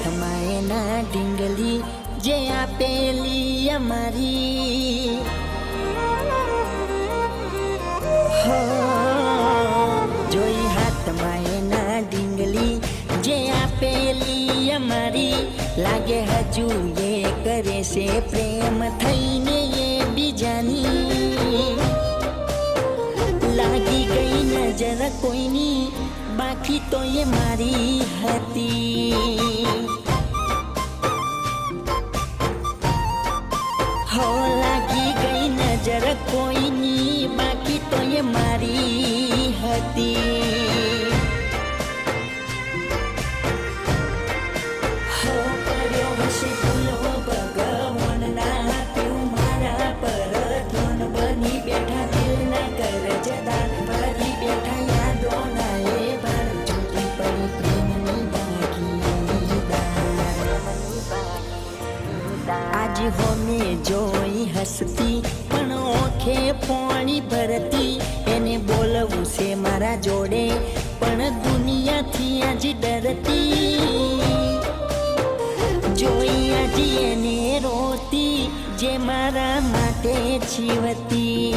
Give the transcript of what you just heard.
હાથમાં એના ઢીંગલી જે આપેલી અમારી હો જોઈ હાથમાં એના ઢીંગલી જે આપેલી અમારી લાગે હજુ એ કરે છે પ્રેમ થઈને એ બીજાની લાગી ગઈ નજર કોઈની બાકી તો એ મારી હતી હો લાગી ગઈ નજર કોઈની બાકી તો એ મારી હતી હો પડ્યો હશે ભૂલો ભગવાનના હાથું મારા પર ધોન બની બેઠા દિલ ના કર જદાર ભરી બેઠા યાદોના એ ભાર છૂટી પડી પ્રેમની ભાગીદાર આજ હોમે જોઈ હસતી પણ ઓખે પાણી ભરતી એને બોલવું છે મારા જોડે પણ દુનિયાથી આજ ડરતી જોઈ આજી એને રોતી જે મારા માટે જીવતી